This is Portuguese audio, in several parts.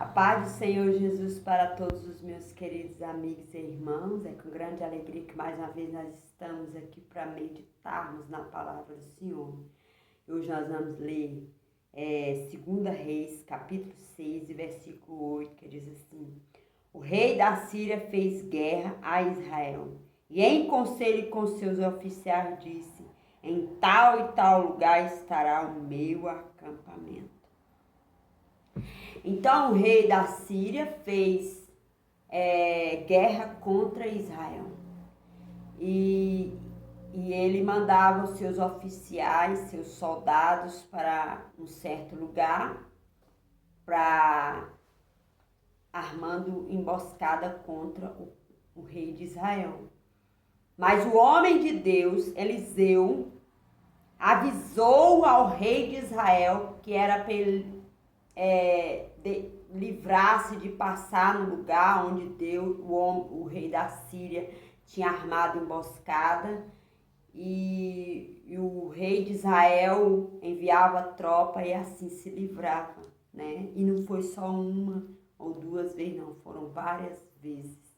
A paz do Senhor Jesus para todos os meus queridos amigos e irmãos. É com grande alegria que mais uma vez nós estamos aqui para meditarmos na palavra do Senhor. Hoje nós vamos ler 2 Reis, capítulo 6, versículo 8, que diz assim: O rei da Síria fez guerra a Israel e em conselho com seus oficiais disse: em tal e tal lugar estará o meu acampamento. Então o rei da Síria fez guerra contra Israel. E ele mandava os seus oficiais, seus soldados para um certo lugar, armando emboscada contra o rei de Israel. Mas o homem de Deus, Eliseu, avisou ao rei de Israel que era para ele livrar-se de passar no lugar onde o rei da Síria tinha armado emboscada, e o rei de Israel enviava tropa e assim se livrava, né? E não foi só uma ou duas vezes, não, foram várias vezes.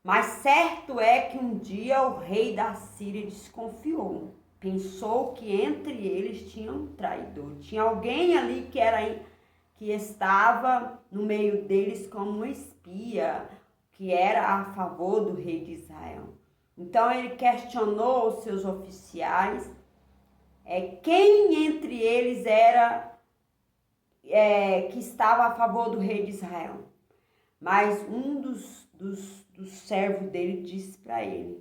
Mas certo é que um dia o rei da Síria desconfiou, pensou que entre eles tinha um traidor, tinha alguém ali que estava no meio deles como um espia, que era a favor do rei de Israel. Então ele questionou os seus oficiais, quem entre eles era que estava a favor do rei de Israel. Mas um dos servos dele disse para ele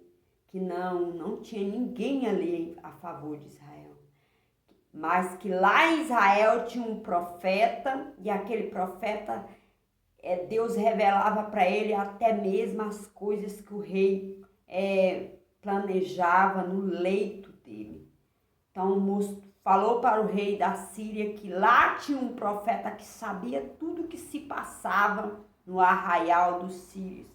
que não tinha ninguém ali a favor de Israel. Mas que lá em Israel tinha um profeta, e aquele profeta, Deus revelava para ele até mesmo as coisas que o rei planejava no leito dele. Então o moço falou para o rei da Síria que lá tinha um profeta que sabia tudo o que se passava no arraial dos sírios.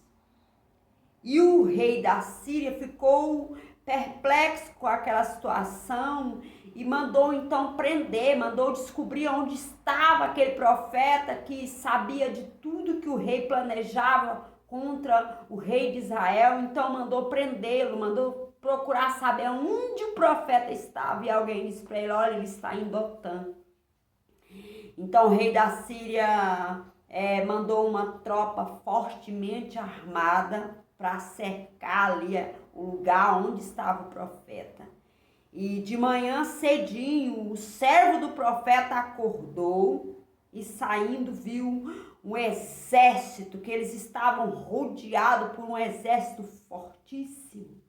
E o rei da Síria ficou perplexo com aquela situação e mandou então prender, mandou descobrir onde estava aquele profeta que sabia de tudo que o rei planejava contra o rei de Israel. Então mandou prendê-lo, mandou procurar saber onde o profeta estava, e alguém disse para ele: olha, ele está em Dotã. Então o rei da Síria mandou uma tropa fortemente armada para cercar ali o lugar onde estava o profeta. E de manhã cedinho, o servo do profeta acordou e saindo viu um exército, que eles estavam rodeados por um exército fortíssimo.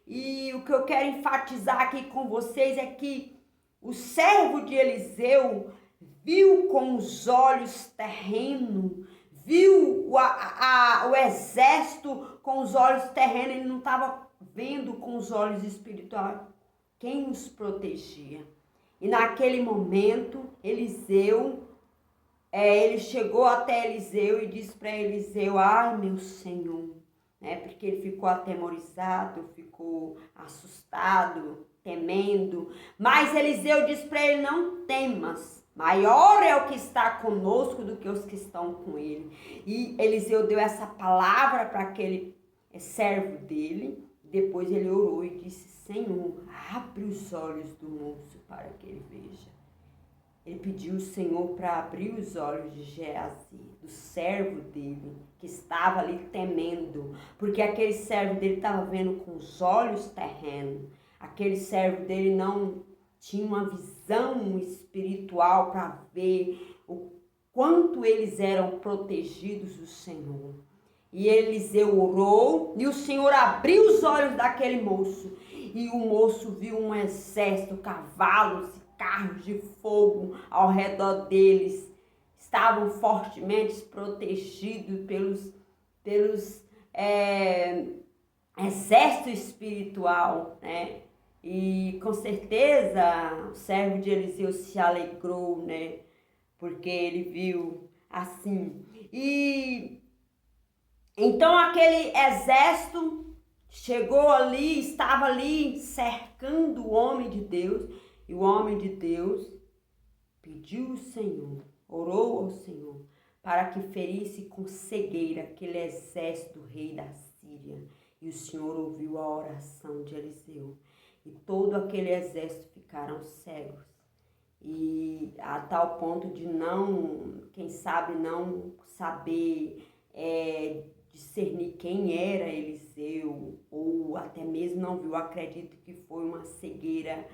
E o que eu quero enfatizar aqui com vocês é que o servo de Eliseu viu com os olhos terrenos, viu o exército com os olhos terrenos, ele não estava vendo com os olhos espirituais quem os protegia. E naquele momento, Eliseu, ele chegou até Eliseu e disse para Eliseu: ai, meu Senhor, né? Porque ele ficou atemorizado, ficou assustado, temendo. Mas Eliseu disse para ele: não temas, maior é o que está conosco do que os que estão com ele. E Eliseu deu essa palavra para aquele servo dele. Depois ele orou e disse: Senhor, abre os olhos do moço para que ele veja. Ele pediu ao Senhor para abrir os olhos de Geazi, do servo dele, que estava ali temendo, porque aquele servo dele estava vendo com os olhos terrenos. Aquele servo dele não tinha uma visão espiritual para ver o quanto eles eram protegidos do Senhor. E Eliseu orou e o Senhor abriu os olhos daquele moço. E o moço viu um exército, cavalos e carros de fogo ao redor deles. Estavam fortemente protegidos pelos exército espiritual, né? E com certeza o servo de Eliseu se alegrou, né? Porque ele viu assim. E então aquele exército chegou ali, estava ali cercando o homem de Deus. E o homem de Deus pediu ao Senhor, orou ao Senhor, para que ferisse com cegueira aquele exército do rei da Síria. E o Senhor ouviu a oração de Eliseu. E todo aquele exército ficaram cegos. E a tal ponto de não, quem sabe, não saber discernir quem era Eliseu, ou até mesmo não viu. Acredito que foi uma cegueira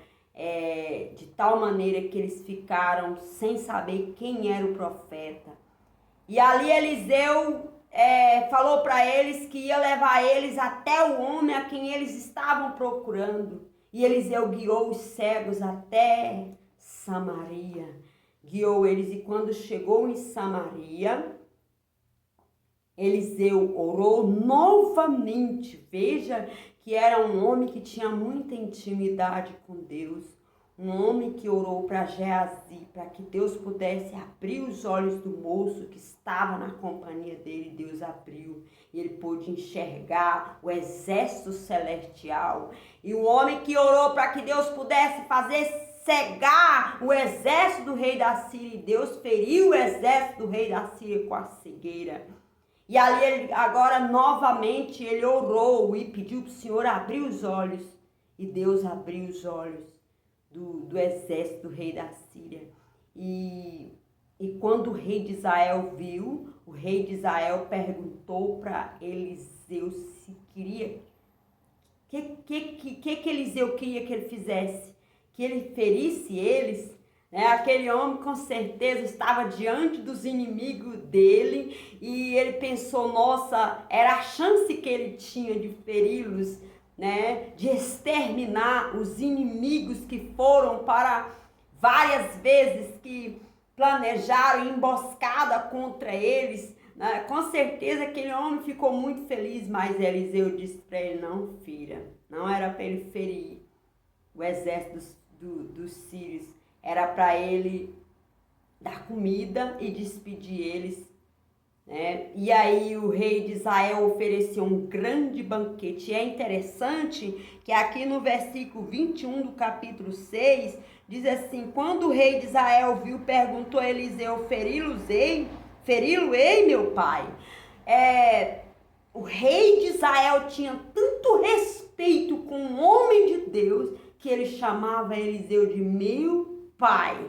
de tal maneira que eles ficaram sem saber quem era o profeta. E ali Eliseu falou para eles que ia levar eles até o homem a quem eles estavam procurando. E Eliseu guiou os cegos até Samaria. Guiou eles, e quando chegou em Samaria, Eliseu orou novamente. Veja que era um homem que tinha muita intimidade com Deus. Um homem que orou para Geazi, para que Deus pudesse abrir os olhos do moço que estava na companhia dele. Deus abriu e ele pôde enxergar o exército celestial. E o homem que orou para que Deus pudesse fazer cegar o exército do rei da Síria. E Deus feriu o exército do rei da Síria com a cegueira. E ali, agora, novamente, ele orou e pediu para o Senhor abrir os olhos. E Deus abriu os olhos do exército do rei da Síria. E quando o rei de Israel viu, o rei de Israel perguntou para Eliseu se queria... que Eliseu queria que ele fizesse? Que ele ferisse eles? Aquele homem com certeza estava diante dos inimigos dele e ele pensou, nossa, era a chance que ele tinha de feri-los, de exterminar os inimigos que foram para várias vezes, que planejaram emboscada contra eles. Com certeza aquele homem ficou muito feliz, mas Eliseu disse para ele, não fira, não era para ele ferir o exército dos sírios. Era para ele dar comida e despedir eles. E aí o rei de Israel ofereceu um grande banquete. E é interessante que aqui no versículo 21 do capítulo 6, diz assim, quando o rei de Israel viu, perguntou a Eliseu, feri-lo-ei, meu pai? O rei de Israel tinha tanto respeito com o homem de Deus, que ele chamava Eliseu de meu pai,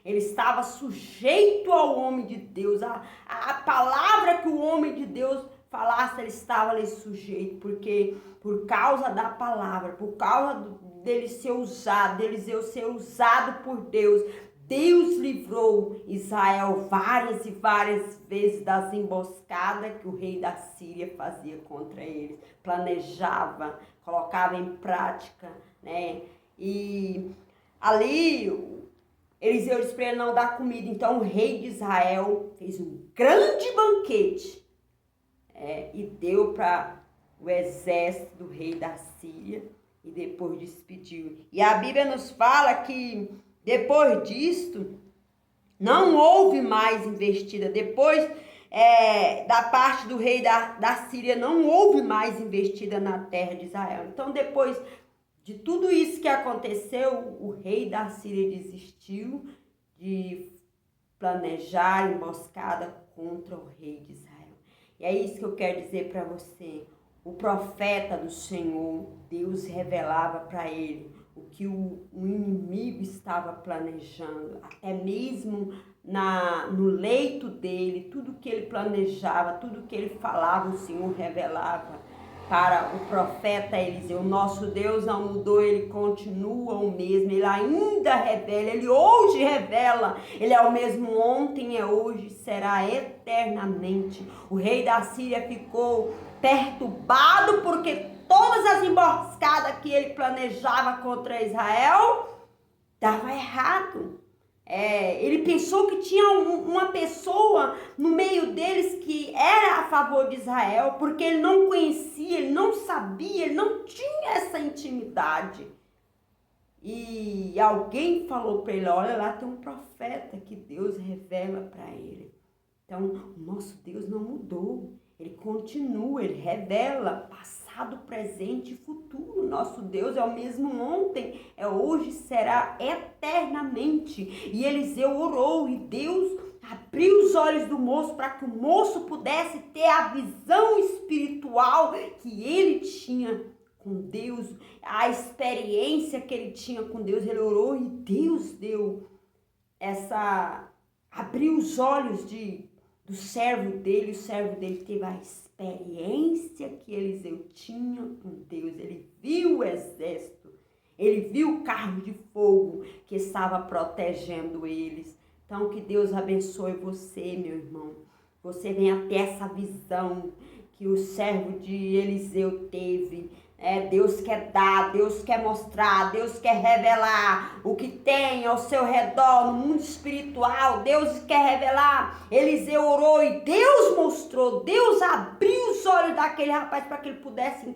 Ele estava sujeito ao homem de Deus. A palavra que o homem de Deus falasse, ele estava ali sujeito, porque por causa da palavra, por causa dele ser usado, Eliseu ser usado por Deus, Deus livrou Israel várias e várias vezes das emboscadas que o rei da Síria fazia contra eles, planejava, colocava em prática, E ali Eliseu disse para ele não dar comida. Então o rei de Israel fez um grande banquete e deu para o exército do rei da Síria e depois despediu. E a Bíblia nos fala que depois disto não houve mais investida. Depois da parte do rei da Síria não houve mais investida na terra de Israel. Então depois de tudo isso que aconteceu, o rei da Síria desistiu de planejar emboscada contra o rei de Israel. E é isso que eu quero dizer para você. O profeta do Senhor, Deus revelava para ele o que o inimigo estava planejando, até mesmo no leito dele, tudo que ele planejava, tudo que ele falava, o Senhor revelava para o profeta Eliseu. Nosso Deus não mudou, ele continua o mesmo, ele ainda revela, ele hoje revela, ele é o mesmo ontem, é hoje, será eternamente. O rei da Síria ficou perturbado porque todas as emboscadas que ele planejava contra Israel dava errado. Ele pensou que tinha uma pessoa no meio deles que era a favor de Israel, porque ele não conhecia, ele não sabia, ele não tinha essa intimidade. E alguém falou para ele, olha lá, tem um profeta que Deus revela para ele. Então, o nosso Deus não mudou, ele continua, ele revela passado, presente e futuro. Nosso Deus é o mesmo ontem, é hoje, será eternamente. E Eliseu orou e Deus abriu os olhos do moço para que o moço pudesse ter a visão espiritual que ele tinha com Deus, a experiência que ele tinha com Deus. Ele orou e Deus deu abriu os olhos do servo dele. O servo dele teve a experiência que Eliseu tinha com Deus. Ele viu o exército, ele viu o carro de fogo que estava protegendo eles. Então, que Deus abençoe você, meu irmão. Você venha ter essa visão que o servo de Eliseu teve. Deus quer dar, Deus quer mostrar, Deus quer revelar o que tem ao seu redor no mundo espiritual. Deus quer revelar. Eliseu orou e Deus mostrou. Deus abriu os olhos daquele rapaz para que ele pudesse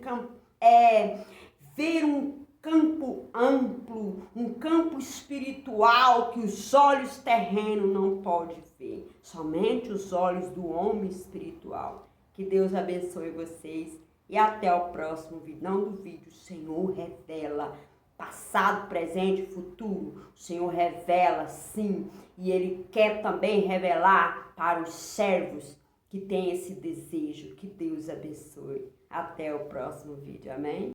ver um campo amplo, um campo espiritual que os olhos terrenos não podem ver, somente os olhos do homem espiritual. Que Deus abençoe vocês e até o próximo vídeo. Não duvide, o Senhor revela passado, presente e futuro. O Senhor revela sim, e Ele quer também revelar para os servos que têm esse desejo. Que Deus abençoe. Até o próximo vídeo, amém?